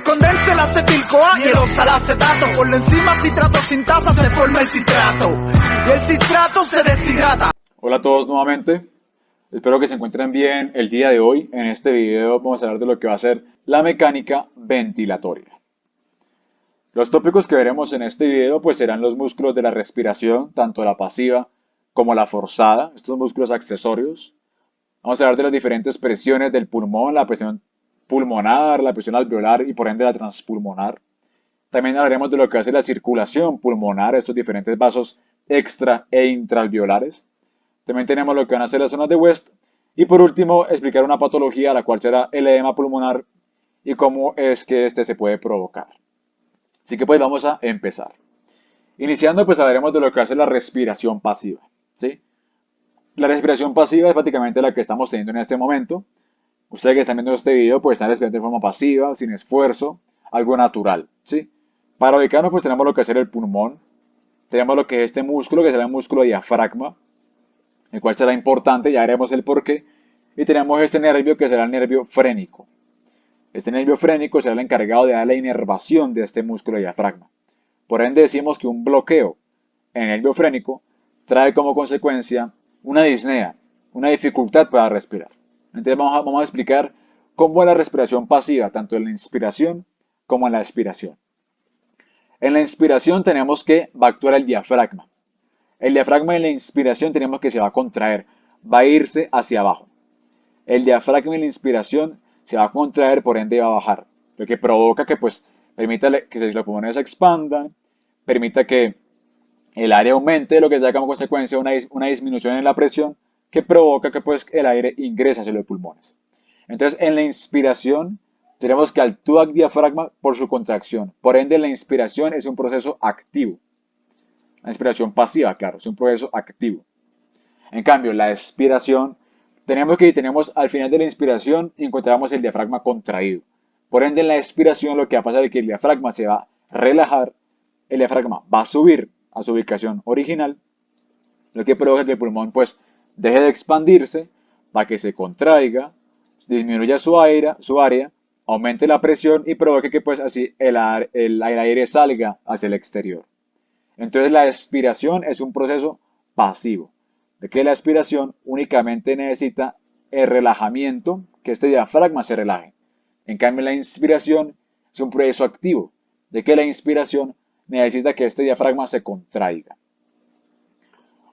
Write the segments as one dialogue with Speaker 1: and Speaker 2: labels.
Speaker 1: condensa el acetil-CoA y el oxalacetato. Por la enzima citrato sintasa se forma el citrato y el citrato se deshidrata.
Speaker 2: Hola a todos nuevamente, espero que se encuentren bien el día de hoy. En este video vamos a hablar de lo que va a ser la mecánica ventilatoria. Los tópicos que veremos en este video pues serán los músculos de la respiración, tanto la pasiva como la forzada, estos músculos accesorios. Vamos a hablar de las diferentes presiones del pulmón, la presión pulmonar, la presión alveolar y por ende la transpulmonar. También hablaremos de lo que va a ser la circulación pulmonar, estos diferentes vasos extra e intraalveolares. También tenemos lo que van a ser las zonas de West. Y por último, explicar una patología, la cual será el edema pulmonar y cómo es que este se puede provocar. Así que pues vamos a empezar. Iniciando pues hablaremos de lo que va a ser la respiración pasiva, ¿sí? La respiración pasiva es prácticamente la que estamos teniendo en este momento. Ustedes que están viendo este video pues están respirando de forma pasiva, sin esfuerzo, algo natural, ¿sí? Para ubicarnos pues tenemos lo que va a ser el pulmón. Tenemos lo que es este músculo, que será el músculo diafragma, el cual será importante, ya veremos el porqué. Y tenemos este nervio que será el nervio frénico. Este nervio frénico será el encargado de dar la inervación de este músculo diafragma. Por ende decimos que un bloqueo en el nervio frénico trae como consecuencia una disnea, una dificultad para respirar. Entonces vamos a explicar cómo es la respiración pasiva, tanto en la inspiración como en la expiración. En la inspiración tenemos que va a actuar el diafragma. El diafragma en la inspiración tenemos que se va a contraer, va a irse hacia abajo. El diafragma en la inspiración se va a contraer, por ende va a bajar, lo que provoca que pues permita que los pulmones se expandan, permita que el aire aumente, lo que da como consecuencia una disminución en la presión que provoca que pues el aire ingrese hacia los pulmones. Entonces en la inspiración tenemos que actúa el diafragma por su contracción, por ende la inspiración es un proceso activo. La inspiración pasiva, claro, es un proceso activo. En cambio, la expiración, tenemos al final de la inspiración encontramos el diafragma contraído. Por ende, en la expiración lo que va a pasar es que el diafragma se va a relajar, el diafragma va a subir a su ubicación original, lo que provoca que el pulmón pues deje de expandirse, para que se contraiga, disminuya su área, aumente la presión y provoque que pues así el aire salga hacia el exterior. Entonces la expiración es un proceso pasivo, de que la expiración únicamente necesita el relajamiento, que este diafragma se relaje. En cambio la inspiración es un proceso activo, de que la inspiración necesita que este diafragma se contraiga.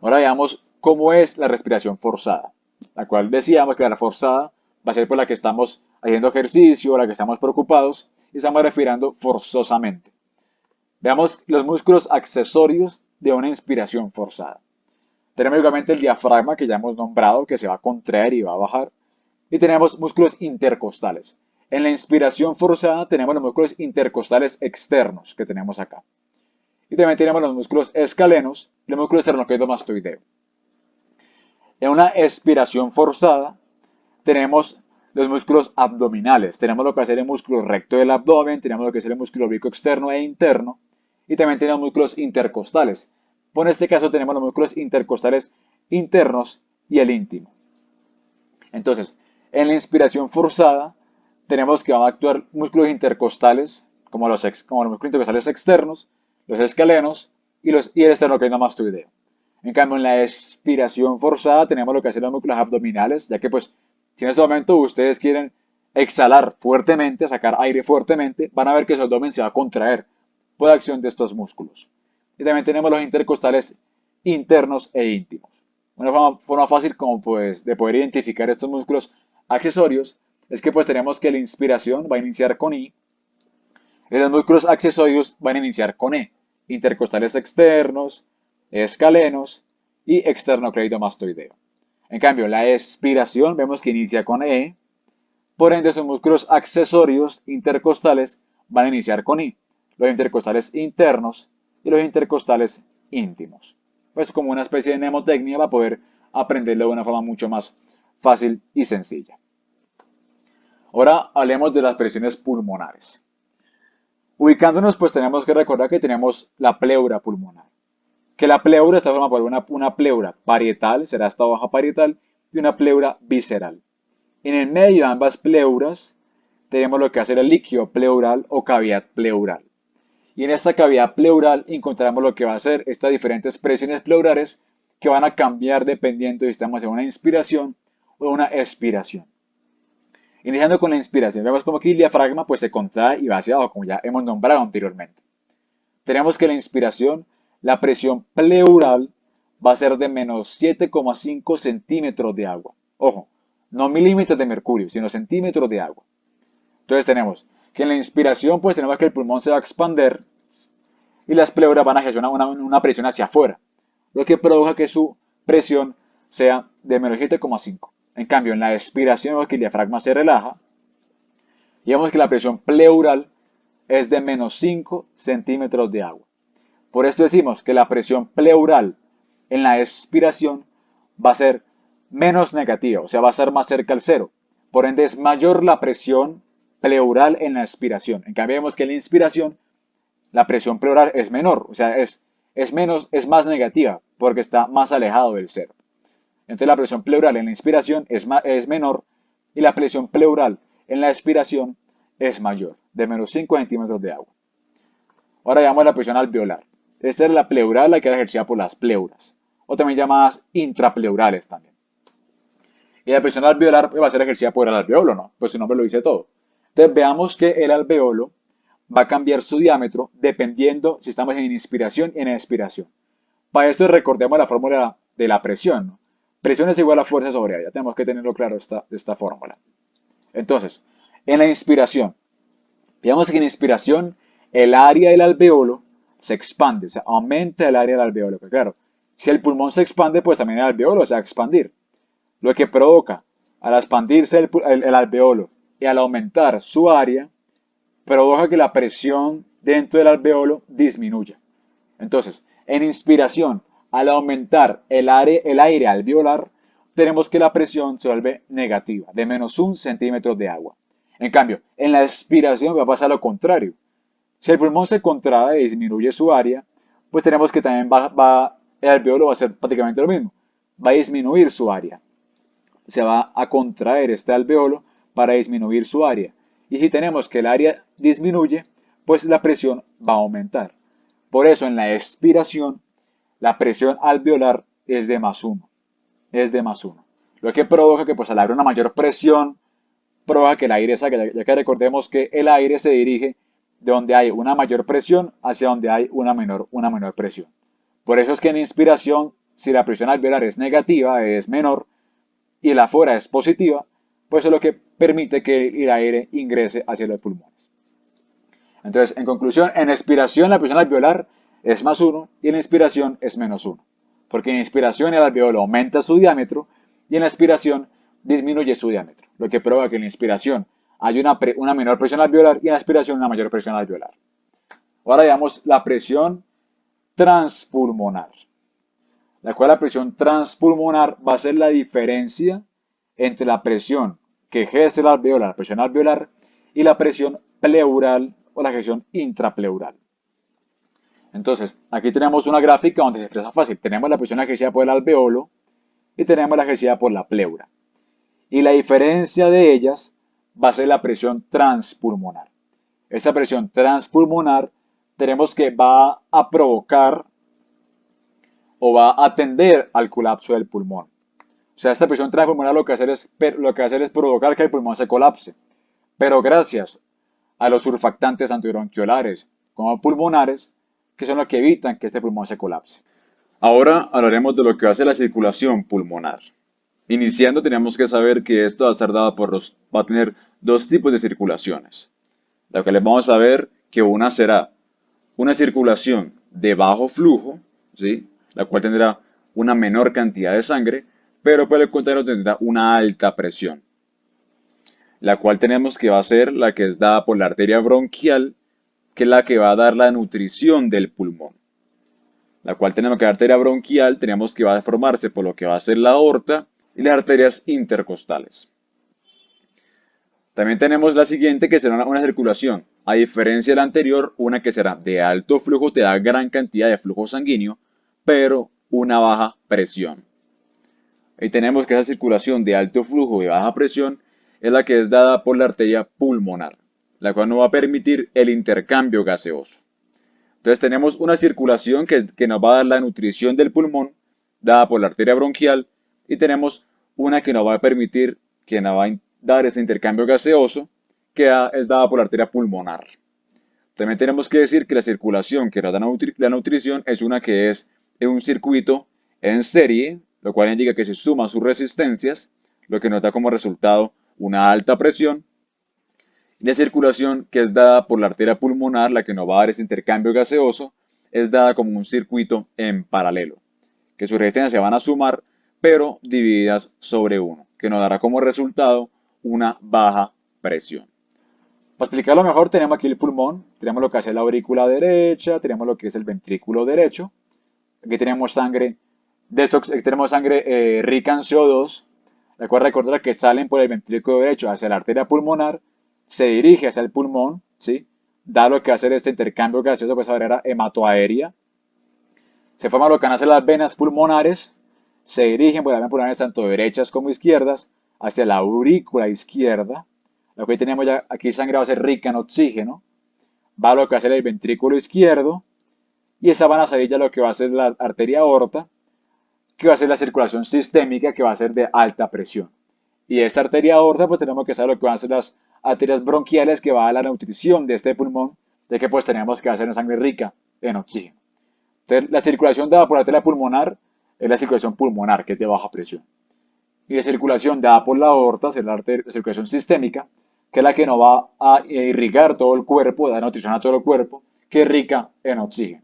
Speaker 2: Ahora veamos cómo es la respiración forzada, la cual decíamos que la forzada va a ser por la que estamos haciendo ejercicio, la que estamos preocupados y estamos respirando forzosamente. Veamos los músculos accesorios de una inspiración forzada. Tenemos igualmente el diafragma que ya hemos nombrado, que se va a contraer y va a bajar. Y tenemos músculos intercostales. En la inspiración forzada tenemos los músculos intercostales externos que tenemos acá. Y también tenemos los músculos escalenos y los músculos esternocleidomastoideo. En una expiración forzada tenemos los músculos abdominales. Tenemos lo que va a ser el músculo recto del abdomen, tenemos lo que es el músculo oblicuo externo e interno. Y también tenemos músculos intercostales. Por este caso tenemos los músculos intercostales internos y el íntimo. Entonces, en la inspiración forzada tenemos que van a actuar músculos intercostales, como los músculos intercostales externos, los escalenos y el esternocleidomastoideo. En cambio, en la expiración forzada tenemos lo que hacen los músculos abdominales, ya que pues si en este momento ustedes quieren exhalar fuertemente, sacar aire fuertemente, van a ver que su abdomen se va a contraer por acción de estos músculos. Y también tenemos los intercostales internos e íntimos. Una forma fácil como pues de poder identificar estos músculos accesorios es que pues tenemos que la inspiración va a iniciar con I y los músculos accesorios van a iniciar con E. Intercostales externos, escalenos y esternocleidomastoideo. En cambio, la expiración vemos que inicia con E, por ende sus músculos accesorios intercostales van a iniciar con I, los intercostales internos y los intercostales íntimos. Pues como una especie de mnemotecnia para poder aprenderlo de una forma mucho más fácil y sencilla. Ahora hablemos de las presiones pulmonares. Ubicándonos, pues tenemos que recordar que tenemos la pleura pulmonar. Que la pleura está formada por una pleura parietal, será esta hoja parietal, y una pleura visceral. En el medio de ambas pleuras tenemos lo que va a ser el líquido pleural o cavidad pleural. Y en esta cavidad pleural encontramos lo que va a ser estas diferentes presiones pleurales que van a cambiar dependiendo si estamos en una inspiración o una expiración. Iniciando con la inspiración, vemos como aquí el diafragma pues se contrae y va hacia abajo, como ya hemos nombrado anteriormente. Tenemos que la inspiración, la presión pleural va a ser de menos 7,5 centímetros de agua. Ojo, no milímetros de mercurio, sino centímetros de agua. Entonces tenemos que en la inspiración pues tenemos que el pulmón se va a expander y las pleuras van a ejercer una presión hacia afuera, lo que provoca que su presión sea de menos 7,5. En cambio, en la expiración vemos que el diafragma se relaja y vemos que la presión pleural es de menos 5 centímetros de agua. Por esto decimos que la presión pleural en la expiración va a ser menos negativa, o sea, va a estar más cerca al cero. Por ende, es mayor la presión pleural en la expiración. En cambio, vemos que en la inspiración la presión pleural es menor, o sea, es más negativa porque está más alejado del cero. Entonces, la presión pleural en la inspiración es menor y la presión pleural en la expiración es mayor, de menos 5 centímetros de agua. Ahora llamamos la presión alveolar. Esta es la pleural, la que es ejercida por las pleuras, o también llamadas intrapleurales también. Y la presión alveolar va a ser ejercida por el alveolo, ¿no? Pues su nombre lo dice todo. Entonces veamos que el alveolo va a cambiar su diámetro dependiendo si estamos en inspiración y en expiración. Para esto recordemos la fórmula de la presión, ¿no? Presión es igual a fuerza sobre área. Tenemos que tenerlo claro esta fórmula. Entonces, en la inspiración, digamos que en inspiración el área del alveolo se expande, o sea, aumenta el área del alveolo. Pero claro, si el pulmón se expande, pues también el alveolo se va a expandir. Lo que provoca, al expandirse el alveolo y al aumentar su área, provoca que la presión dentro del alveolo disminuya. Entonces, en inspiración, al aumentar el aire alveolar, tenemos que la presión se vuelve negativa, de menos 1 centímetro de agua. En cambio, en la expiración va a pasar lo contrario. Si el pulmón se contrae y disminuye su área, pues tenemos que también el alveolo va a hacer prácticamente lo mismo. Va a disminuir su área. Se va a contraer este alveolo para disminuir su área. Y si tenemos que el área disminuye, pues la presión va a aumentar. Por eso en la expiración, la presión alveolar es de más 1. Es de más 1. Lo que provoca que pues al haber una mayor presión, provoca que el aire salga, ya que recordemos que el aire se dirige de donde hay una mayor presión hacia donde hay una menor presión. Por eso es que en inspiración, si la presión alveolar es negativa, es menor, y la afuera es positiva, pues es lo que permite que el aire ingrese hacia los pulmones. Entonces, en conclusión, en expiración la presión alveolar es más 1 y en la inspiración es menos 1. Porque en inspiración el alveolo aumenta su diámetro y en la expiración disminuye su diámetro, lo que provoca que en la inspiración hay una menor presión alveolar y en la expiración una mayor presión alveolar. Ahora veamos la presión transpulmonar, la cual la presión transpulmonar va a ser la diferencia entre la presión que ejerce el alveolo, la presión alveolar, y la presión pleural o la presión intrapleural. Entonces, aquí tenemos una gráfica donde se expresa fácil. Tenemos la presión ejercida por el alveolo y tenemos la ejercida por la pleura. Y la diferencia de ellas va a ser la presión transpulmonar. Esta presión transpulmonar tenemos que va a provocar o va a atender al colapso del pulmón. O sea, esta presión transpulmonar lo que va a hacer es provocar que el pulmón se colapse. Pero gracias a los surfactantes antibronquiolares como pulmonares, que son los que evitan que este pulmón se colapse. Ahora hablaremos de lo que va a ser la circulación pulmonar. Iniciando tenemos que saber que esto va a estar dado va a tener dos tipos de circulaciones. Lo que les vamos a ver que una será una circulación de bajo flujo, ¿sí? La cual tendrá una menor cantidad de sangre, pero por el contrario tendrá una alta presión, la cual tenemos que va a ser la que es dada por la arteria bronquial, que es la que va a dar la nutrición del pulmón. La cual tenemos que la arteria bronquial, tenemos que va a formarse por lo que va a ser la aorta y las arterias intercostales. También tenemos la siguiente que será una circulación, a diferencia de la anterior, una que será de alto flujo, te da gran cantidad de flujo sanguíneo, pero una baja presión. Y tenemos que esa circulación de alto flujo y baja presión es la que es dada por la arteria pulmonar, la cual no va a permitir el intercambio gaseoso. Entonces tenemos una circulación que nos va a dar la nutrición del pulmón, dada por la arteria bronquial, y tenemos una que nos va a permitir, que nos va a dar ese intercambio gaseoso, que es dada por la arteria pulmonar. También tenemos que decir que la circulación que nos da la nutrición es una que es en un circuito en serie, lo cual indica que se suman sus resistencias, lo que nos da como resultado una alta presión. Y la circulación que es dada por la arteria pulmonar, la que nos va a dar ese intercambio gaseoso, es dada como un circuito en paralelo, que sus resistencias se van a sumar, pero divididas sobre 1, que nos dará como resultado una baja presión. Para explicarlo mejor, tenemos aquí el pulmón, tenemos lo que es la aurícula derecha, tenemos lo que es el ventrículo derecho. Aquí tenemos sangre, tenemos sangre rica en CO2. Recuerda recordar que salen por el ventrículo derecho hacia la arteria pulmonar, se dirige hacia el pulmón, ¿sí? Da lo que va a hacer este intercambio gaseoso, pues esa barrera hematoaérea. Se forma lo que van a hacer las venas pulmonares, se dirigen por las venas pulmonares tanto derechas como izquierdas hacia la aurícula izquierda. Lo que tenemos ya aquí sangre va a ser rica en oxígeno, va a lo que va a ser el ventrículo izquierdo, y esa van a salir ya lo que va a ser la arteria aorta, que va a ser la circulación sistémica, que va a ser de alta presión. Y esta arteria aorta, pues tenemos que saber lo que van a ser las arterias bronquiales, que va a dar la nutrición de este pulmón, de que pues tenemos que hacer una sangre rica en oxígeno. Entonces, la circulación dada por la arteria pulmonar es la circulación pulmonar, que es de baja presión. Y la circulación dada por la aorta es la circulación sistémica, que es la que nos va a irrigar todo el cuerpo, dar nutrición a todo el cuerpo, que es rica en oxígeno.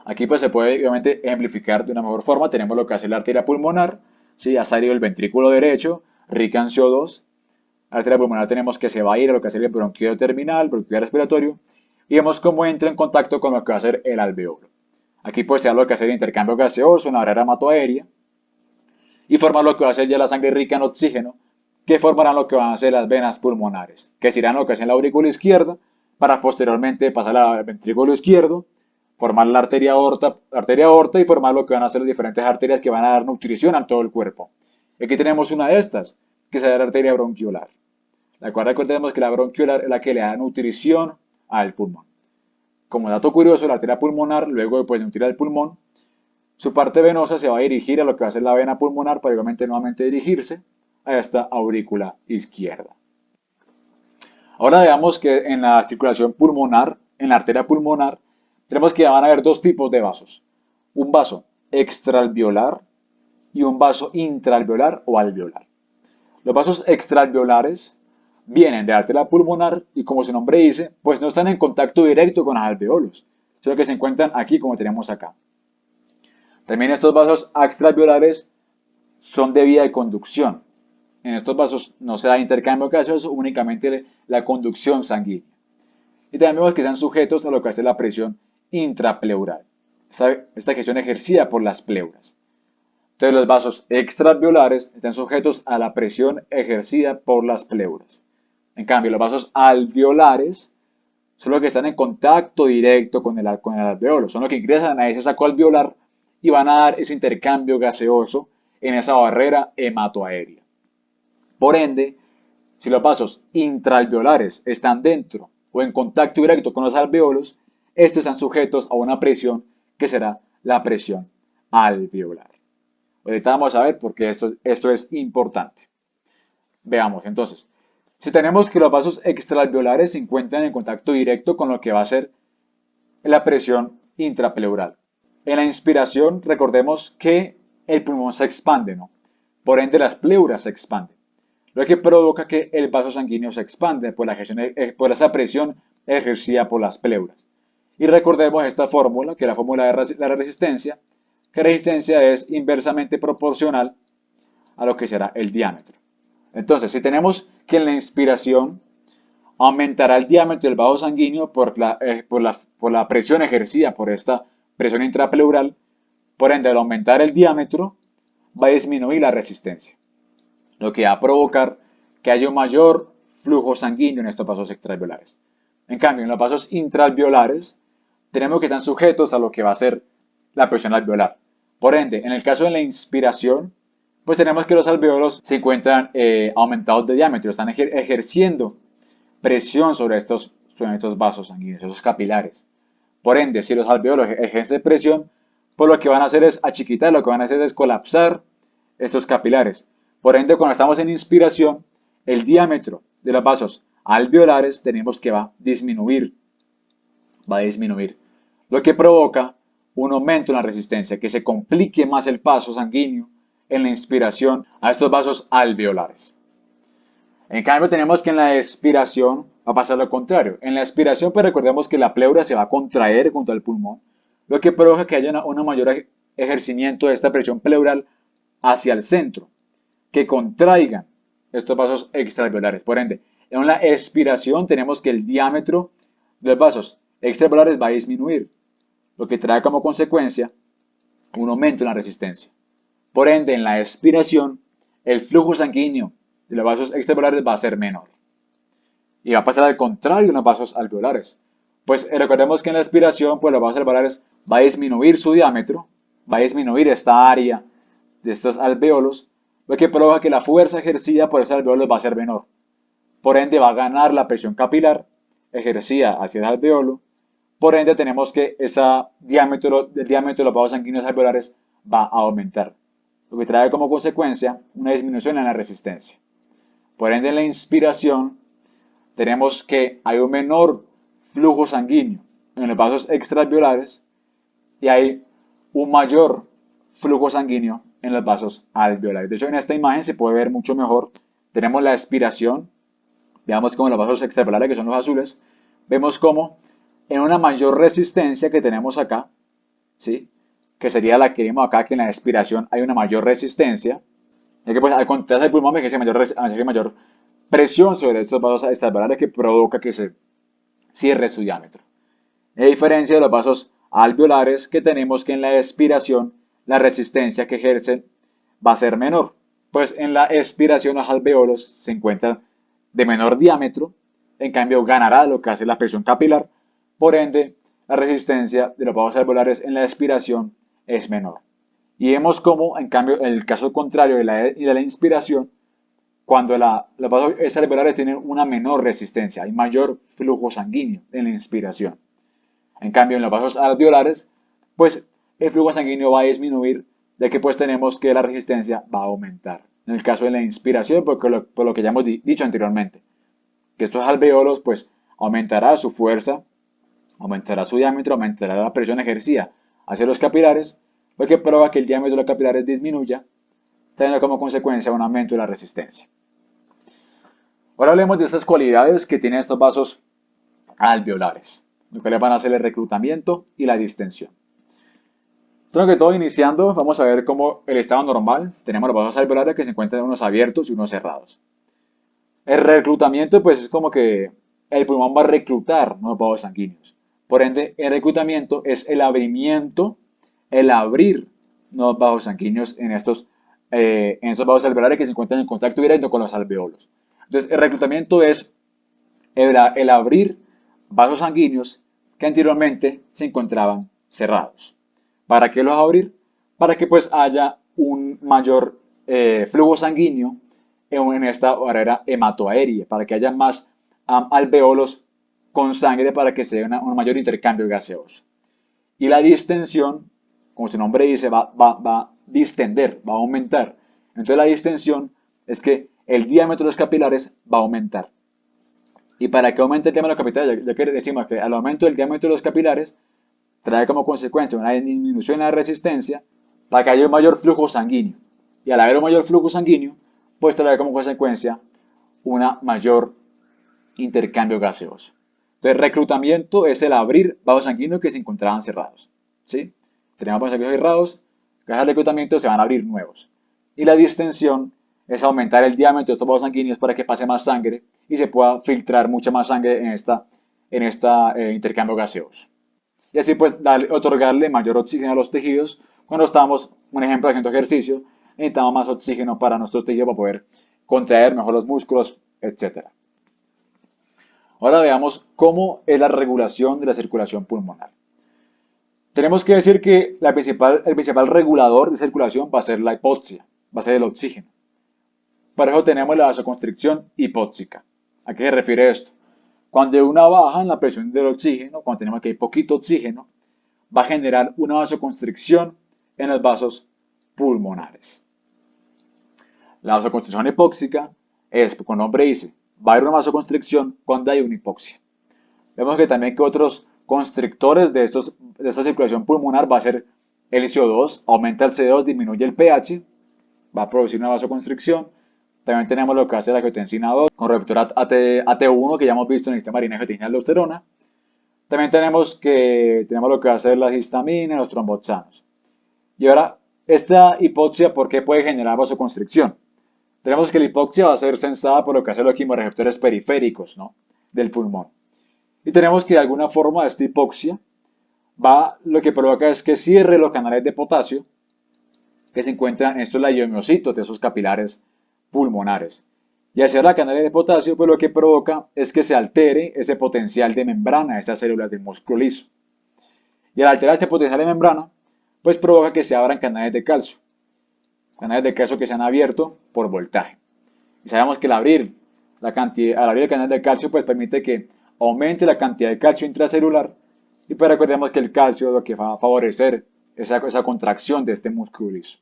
Speaker 2: Aquí pues se puede obviamente ejemplificar de una mejor forma. Tenemos lo que hace la arteria pulmonar, ¿sí? Ha salido el ventrículo derecho, rica en CO2. La arteria pulmonar tenemos que se va a ir a lo que hace el bronquio terminal, bronquio respiratorio, y vemos cómo entra en contacto con lo que va a hacer el alveolo. Aquí pues se da lo que hace el intercambio gaseoso en la barrera hematoaérea, y forma lo que va a ser ya la sangre rica en oxígeno, que formarán lo que van a ser las venas pulmonares, que se irán lo que hacen la aurícula izquierda, para posteriormente pasar al ventrículo izquierdo, formar la arteria aorta y formar lo que van a ser las diferentes arterias que van a dar nutrición a todo el cuerpo. Aquí tenemos una de estas, que es la arteria bronquiolar. La cual recordemos que la bronquiolar es la que le da nutrición al pulmón. Como dato curioso, la arteria pulmonar, luego de nutrir al pulmón, su parte venosa se va a dirigir a lo que va a ser la vena pulmonar para igualmente nuevamente dirigirse a esta aurícula izquierda. Ahora veamos que en la circulación pulmonar, en la arteria pulmonar, tenemos que van a haber dos tipos de vasos. Un vaso extraalveolar y un vaso intraalveolar o alveolar. Los vasos extraalveolares vienen de la arteria pulmonar y, como su nombre dice, pues no están en contacto directo con los alveolos, sino que se encuentran aquí como tenemos acá. También estos vasos extraalveolares son de vía de conducción. En estos vasos no se da intercambio gaseoso, únicamente la conducción sanguínea. Y también vemos que están sujetos a lo que hace la presión intrapleural. Esta gestión ejercida por las pleuras. Entonces los vasos extraalveolares están sujetos a la presión ejercida por las pleuras. En cambio, los vasos alveolares son los que están en contacto directo con el alveolo. Son los que ingresan a ese saco alveolar y van a dar ese intercambio gaseoso en esa barrera hematoaérea. Por ende, si los vasos intraalveolares están dentro o en contacto directo con los alveolos, estos están sujetos a una presión que será la presión alveolar. Ahorita vamos a ver por qué esto es importante. Veamos entonces. Si tenemos que los vasos extraalveolares se encuentran en contacto directo con lo que va a ser la presión intrapleural. En la inspiración, recordemos que el pulmón se expande, ¿no? Por ende, las pleuras se expanden, lo que provoca que el vaso sanguíneo se expande por esa presión ejercida por las pleuras. Y recordemos esta fórmula, que es la fórmula de la resistencia, que la resistencia es inversamente proporcional a lo que será el diámetro. Entonces, si tenemos que en la inspiración aumentará el diámetro del vaso sanguíneo por la presión ejercida por esta presión intrapleural, por ende, al aumentar el diámetro, va a disminuir la resistencia, lo que va a provocar que haya un mayor flujo sanguíneo en estos vasos extraalveolares. En cambio, en los vasos intraalveolares, tenemos que están sujetos a lo que va a ser la presión alveolar. Por ende, en el caso de la inspiración, pues tenemos que los alvéolos se encuentran aumentados de diámetro, están ejerciendo presión sobre estos vasos sanguíneos, esos capilares. Por ende, si los alvéolos ejercen presión, pues lo que van a hacer es achiquitar, lo que van a hacer es colapsar estos capilares. Por ende, cuando estamos en inspiración, el diámetro de los vasos alveolares tenemos que va a disminuir, lo que provoca un aumento en la resistencia, que se complique más el paso sanguíneo en la inspiración a estos vasos alveolares. En cambio, tenemos que en la expiración va a pasar lo contrario. En la expiración, pues recordemos que la pleura se va a contraer junto al pulmón, lo que provoca que haya un mayor ejercimiento de esta presión pleural hacia el centro, que contraigan estos vasos extraalveolares. Por ende, en la expiración tenemos que el diámetro de los vasos extraalveolares va a disminuir, lo que trae como consecuencia un aumento en la resistencia. Por ende, en la expiración, el flujo sanguíneo de los vasos extraalveolares va a ser menor. Y va a pasar al contrario en los vasos alveolares. Pues recordemos que en la expiración, pues los vasos alveolares va a disminuir su diámetro, va a disminuir esta área de estos alvéolos, lo que provoca que la fuerza ejercida por esos alvéolos va a ser menor. Por ende, va a ganar la presión capilar ejercida hacia el alvéolo. Por ende, tenemos que el diámetro de los vasos sanguíneos alveolares va a aumentar, lo que trae como consecuencia una disminución en la resistencia. Por ende, en la inspiración tenemos que hay un menor flujo sanguíneo en los vasos extraalveolares y hay un mayor flujo sanguíneo en los vasos alveolares. De hecho, en esta imagen se puede ver mucho mejor. Tenemos la expiración, veamos como los vasos extraalveolares, que son los azules, vemos como en una mayor resistencia que tenemos acá, ¿sí? Que sería la que vimos acá, que en la expiración hay una mayor resistencia, ya que pues al contrario del pulmón hay mayor presión sobre estos vasos extraalveolares que provoca que se cierre su diámetro. A diferencia de los vasos alveolares, que tenemos que en la expiración la resistencia que ejercen va a ser menor, pues en la expiración los alvéolos se encuentran de menor diámetro, en cambio ganará lo que hace la presión capilar, por ende la resistencia de los vasos alveolares en la expiración es menor. Y vemos cómo, en cambio, en el caso contrario de la inspiración, cuando los vasos alveolares tienen una menor resistencia, hay mayor flujo sanguíneo en la inspiración. En cambio, en los vasos alveolares, pues el flujo sanguíneo va a disminuir, ya que pues tenemos que la resistencia va a aumentar. En el caso de la inspiración, por lo que ya hemos dicho anteriormente, que estos alvéolos pues aumentará su fuerza, aumentará su diámetro, aumentará la presión ejercida hacia los capilares, lo que provoca que el diámetro de los capilares disminuya, teniendo como consecuencia un aumento de la resistencia. Ahora hablemos de estas cualidades que tienen estos vasos alveolares, lo que les van a hacer el reclutamiento y la distensión. Entonces, que todo iniciando, vamos a ver cómo el estado normal, tenemos los vasos alveolares que se encuentran unos abiertos y unos cerrados. El reclutamiento, pues es como que el pulmón va a reclutar nuevos vasos sanguíneos. Por ende, el reclutamiento es el abrimiento, el abrir nuevos vasos sanguíneos en estos vasos alveolares que se encuentran en contacto directo con los alveolos. Entonces, el reclutamiento es el abrir vasos sanguíneos que anteriormente se encontraban cerrados. ¿Para qué los abrir? Para que pues haya un mayor flujo sanguíneo en esta barrera hematoaérea, para que haya más alveolos con sangre para que se dé un mayor intercambio gaseoso. Y la distensión, como su nombre dice, va a distender, va a aumentar. Entonces la distensión es que el diámetro de los capilares va a aumentar. ¿Y para que aumente el diámetro de los capilares? Ya que decimos que al aumento del diámetro de los capilares trae como consecuencia una disminución en la resistencia para que haya un mayor flujo sanguíneo. Y al haber un mayor flujo sanguíneo, pues trae como consecuencia un mayor intercambio gaseoso. Entonces, reclutamiento es el abrir vasos sanguíneos que se encontraban cerrados. ¿Sí? Tenemos vasos sanguíneos cerrados, gracias al reclutamiento se van a abrir nuevos. Y la distensión es aumentar el diámetro de estos vasos sanguíneos para que pase más sangre y se pueda filtrar mucha más sangre en este intercambio gaseoso. Y así pues otorgarle mayor oxígeno a los tejidos. Cuando estamos, un ejemplo, haciendo ejercicio, necesitamos más oxígeno para nuestros tejidos para poder contraer mejor los músculos, etc. Ahora veamos cómo es la regulación de la circulación pulmonar. Tenemos que decir que el principal regulador de circulación va a ser la hipoxia. va a ser el oxígeno. Por eso tenemos la vasoconstricción hipóxica. ¿A qué se refiere esto? Cuando hay una baja en la presión del oxígeno, cuando tenemos que hay poquito oxígeno, va a generar una vasoconstricción en los vasos pulmonares. La vasoconstricción hipóxica es, como el nombre dice, va a haber una vasoconstricción cuando hay una hipoxia. Vemos que también que otros constrictores de esta circulación pulmonar va a ser el CO2, aumenta el CO2, disminuye el pH, va a producir una vasoconstricción. También tenemos lo que hace la angiotensina 2 con receptor AT1 que ya hemos visto en el sistema marina de angiotensina aldosterona. También tenemos lo que va a hacer las histaminas, los tromboxanos. Y ahora, esta hipoxia, ¿por qué puede generar vasoconstricción? Tenemos que la hipoxia va a ser sensada por lo que hacen los quimorreceptores periféricos, ¿no?, del pulmón. Y tenemos que de alguna forma esta hipoxia lo que provoca es que cierre los canales de potasio que se encuentran en estos laiomiocitos de esos capilares pulmonares. Y al cerrar canales de potasio, pues lo que provoca es que se altere ese potencial de membrana de estas células del músculo liso. Y al alterar este potencial de membrana, pues provoca que se abran canales de calcio que se han abierto por voltaje. Y sabemos que al abrir el canal de calcio, pues permite que aumente la cantidad de calcio intracelular. Y pues recordemos que el calcio es lo que va a favorecer esa contracción de este músculo liso.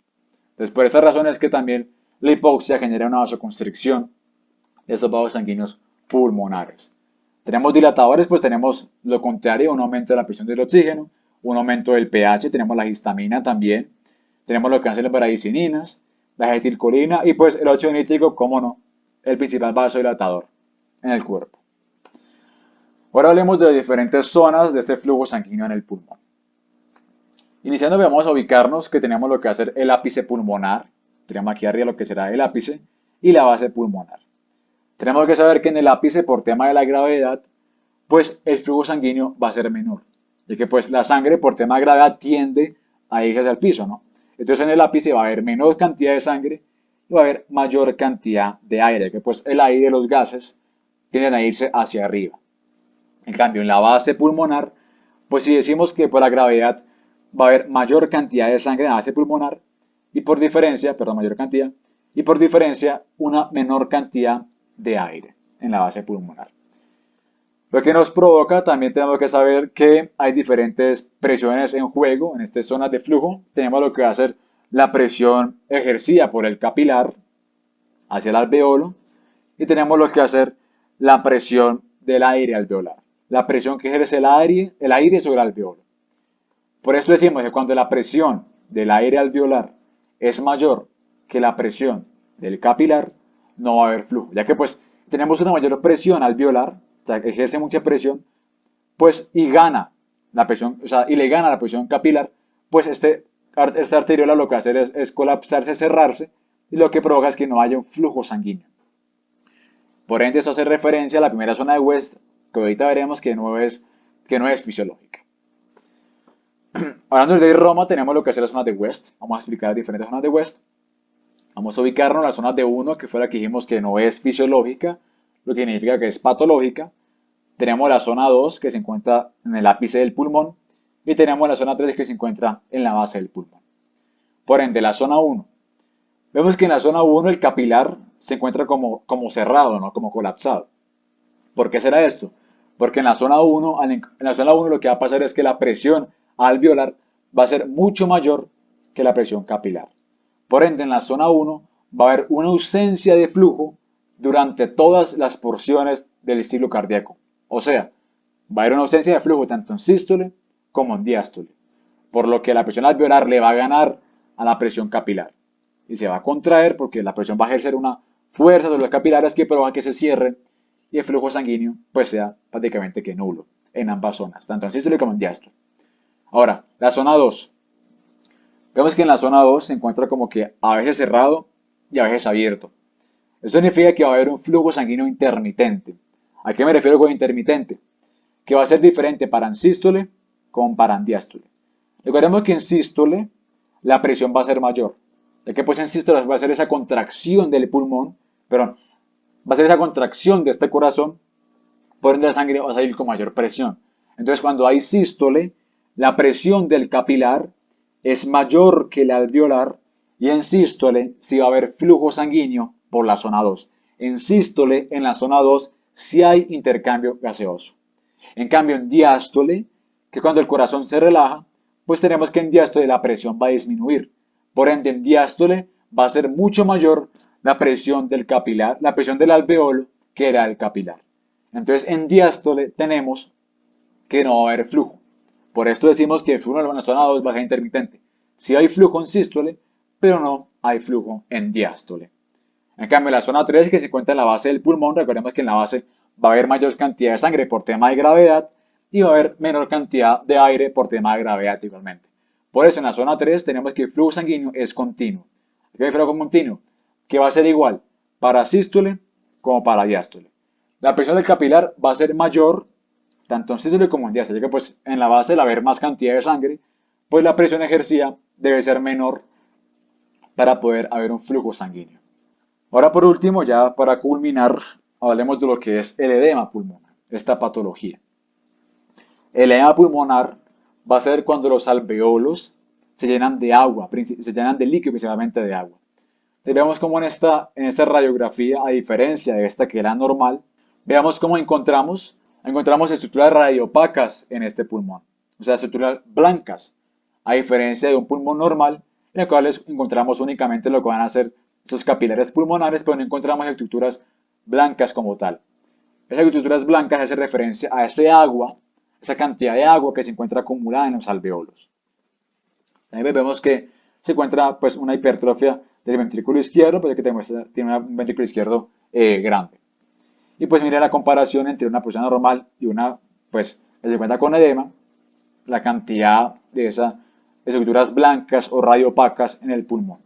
Speaker 2: Entonces, por esta razón es que también la hipoxia genera una vasoconstricción de estos vasos sanguíneos pulmonares. Tenemos dilatadores, pues tenemos lo contrario, un aumento de la presión del oxígeno, un aumento del pH, tenemos la histamina también, tenemos lo que hacen las bradicininas, la acetilcolina y pues el óxido nítrico, como no, el principal vasodilatador en el cuerpo. Ahora hablemos de las diferentes zonas de este flujo sanguíneo en el pulmón. Iniciando vamos a ubicarnos que tenemos lo que va a ser el ápice pulmonar, tenemos aquí arriba lo que será el ápice y la base pulmonar. Tenemos que saber que en el ápice, por tema de la gravedad, pues el flujo sanguíneo va a ser menor, ya que pues la sangre por tema de gravedad tiende a irse hacia el piso, ¿no? Entonces en el ápice va a haber menor cantidad de sangre y va a haber mayor cantidad de aire, que pues el aire y los gases tienden a irse hacia arriba. En cambio, en la base pulmonar, pues si decimos que por la gravedad va a haber mayor cantidad de sangre en la base pulmonar y por diferencia, una menor cantidad de aire en la base pulmonar. Lo que nos provoca, también tenemos que saber que hay diferentes presiones en juego en estas zonas de flujo. Tenemos lo que va a ser la presión ejercida por el capilar hacia el alveolo y tenemos lo que va a ser la presión del aire alveolar. La presión que ejerce el aire sobre el alveolo. Por eso decimos que cuando la presión del aire alveolar es mayor que la presión del capilar, no va a haber flujo, ya que pues tenemos una mayor presión alveolar, o sea, que ejerce mucha presión, pues y gana la presión, o sea, y le gana la presión capilar, pues esta arteriola lo que va a hacer es colapsarse, cerrarse, y lo que provoca es que no haya un flujo sanguíneo. Por ende, esto hace referencia a la primera zona de West, que ahorita veremos que no es fisiológica. Hablando de Roma, tenemos lo que es la zona de West. Vamos a explicar las diferentes zonas de West. Vamos a ubicarnos en la zona de 1, que fue la que dijimos que no es fisiológica, lo que significa que es patológica. Tenemos la zona 2, que se encuentra en el ápice del pulmón. Y tenemos la zona 3, que se encuentra en la base del pulmón. Por ende, la zona 1. Vemos que en la zona 1 el capilar se encuentra como cerrado, ¿no?, como colapsado. ¿Por qué será esto? Porque en la zona 1 lo que va a pasar es que la presión alveolar va a ser mucho mayor que la presión capilar. Por ende, en la zona 1 va a haber una ausencia de flujo durante todas las porciones del ciclo cardíaco. O sea, va a haber una ausencia de flujo tanto en sístole como en diástole. Por lo que la presión alveolar le va a ganar a la presión capilar. Y se va a contraer porque la presión va a ejercer una fuerza sobre los capilares que provoca que se cierren y el flujo sanguíneo pues sea prácticamente que nulo en ambas zonas, tanto en sístole como en diástole. Ahora, la zona 2. Vemos que en la zona 2 se encuentra como que a veces cerrado y a veces abierto. Esto significa que va a haber un flujo sanguíneo intermitente. ¿A qué me refiero con intermitente? Que va a ser diferente para en sístole como para en diástole. Recordemos que en sístole la presión va a ser mayor, ya que pues en sístole va a ser esa contracción del pulmón, va a ser esa contracción de este corazón, por ende la sangre va a salir con mayor presión. Entonces cuando hay sístole, la presión del capilar es mayor que la alveolar Y en sístole sí va a haber flujo sanguíneo por la zona 2. En sístole, en la zona 2, sí hay intercambio gaseoso. En cambio, en diástole, que cuando el corazón se relaja, pues tenemos que en diástole la presión va a disminuir. Por ende, en diástole va a ser mucho mayor la presión del capilar, la presión del alveolo que la del capilar. Entonces, en diástole tenemos que no va a haber flujo. Por esto decimos que el flujo en la zona 2 va a ser intermitente. Sí hay flujo en sístole, pero no hay flujo en diástole. En cambio, la zona 3, que se encuentra en la base del pulmón, recordemos que en la base va a haber mayor cantidad de sangre por tema de gravedad y va a haber menor cantidad de aire por tema de gravedad igualmente. Por eso en la zona 3 tenemos que el flujo sanguíneo es continuo. ¿Qué refiero con continuo? Que va a ser igual para sístole como para diástole. La presión del capilar va a ser mayor tanto en sístole como en diástole, ya que pues en la base al haber más cantidad de sangre, pues la presión ejercida debe ser menor para poder haber un flujo sanguíneo. Ahora por último, ya para culminar, hablemos de lo que es el edema pulmonar, esta patología. El edema pulmonar va a ser cuando los alveolos se llenan de agua, se llenan de líquido principalmente de agua. Entonces, veamos cómo en esta radiografía, a diferencia de esta que era normal, veamos cómo encontramos estructuras radiopacas en este pulmón, o sea, estructuras blancas, a diferencia de un pulmón normal, en el cual encontramos únicamente lo que van a ser estos capilares pulmonares, pero no encontramos estructuras blancas como tal. Esas estructuras blancas hacen referencia a ese agua, esa cantidad de agua que se encuentra acumulada en los alveolos. También vemos que se encuentra pues una hipertrofia del ventrículo izquierdo, pues que tiene un ventrículo izquierdo grande. Y pues mire la comparación entre una persona normal y una pues que se encuentra con edema, la cantidad de esas estructuras blancas o radiopacas en el pulmón.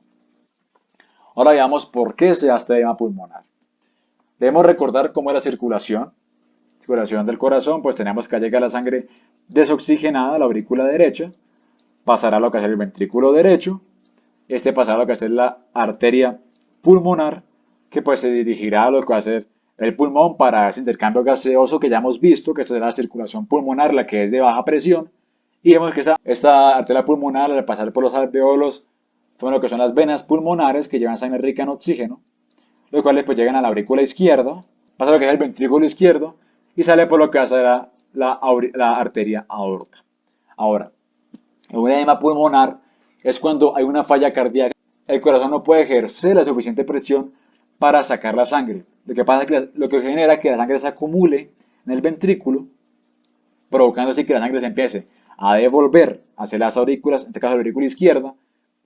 Speaker 2: Ahora veamos por qué se da este edema pulmonar. Debemos recordar cómo es la circulación del corazón, pues tenemos que llegar la sangre desoxigenada a la aurícula derecha, pasará a lo que es el ventrículo derecho, este pasará a lo que es la arteria pulmonar, que pues se dirigirá a lo que va a ser el pulmón para ese intercambio gaseoso que ya hemos visto, que es la circulación pulmonar, la que es de baja presión, y vemos que esta arteria pulmonar al pasar por los alveolos toma lo que son las venas pulmonares que llevan sangre rica en oxígeno, los cuales pues llegan a la aurícula izquierda, pasa lo que es el ventrículo izquierdo y sale por lo que va a ser la arteria aorta. Ahora, un edema pulmonar es cuando hay una falla cardíaca. El corazón no puede ejercer la suficiente presión para sacar la sangre. Lo que pasa es que lo que genera que la sangre se acumule en el ventrículo, provocando así que la sangre se empiece a devolver hacia las aurículas, en este caso la aurícula izquierda,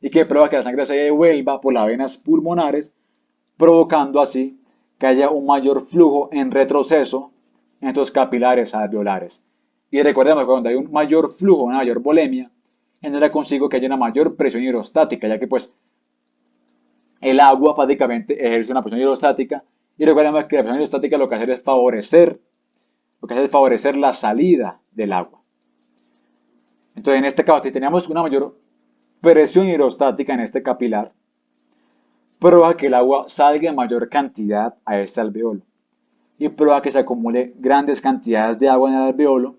Speaker 2: y que provoca que la sangre se devuelva por las venas pulmonares, provocando así que haya un mayor flujo en retroceso en estos capilares alveolares. Y recordemos que cuando hay un mayor flujo, una mayor volemia, genera consigo que haya una mayor presión hidrostática, ya que pues el agua prácticamente ejerce una presión hidrostática y recordemos que la presión hidrostática lo que hace es favorecer la salida del agua. Entonces en este caso, si tenemos una mayor presión hidrostática en este capilar, provoca que el agua salga en mayor cantidad a este alveolo y provoca que se acumule grandes cantidades de agua en el alveolo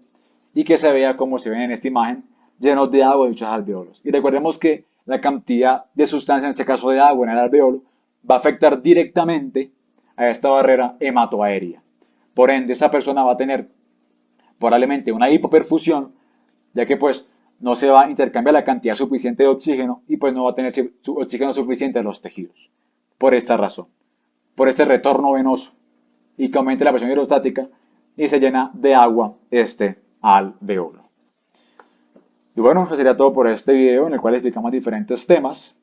Speaker 2: y que se vea como se ve en esta imagen, llenos de agua en dichos alveolos. Y recordemos que la cantidad de sustancia, en este caso de agua en el alveolo, va a afectar directamente a esta barrera hematoaérea. Por ende, esta persona va a tener probablemente una hipoperfusión, ya que pues no se va a intercambiar la cantidad suficiente de oxígeno y pues no va a tener oxígeno suficiente en los tejidos. Por esta razón, por este retorno venoso y que aumente la presión hidrostática y se llena de agua este alveolo. Y bueno, eso sería todo por este video en el cual explicamos diferentes temas.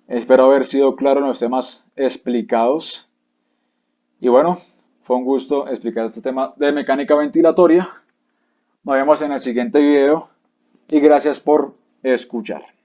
Speaker 2: Espero haber sido claro en los temas explicados. Y bueno, fue un gusto explicar este tema de mecánica ventilatoria. Nos vemos en el siguiente video y gracias por escuchar.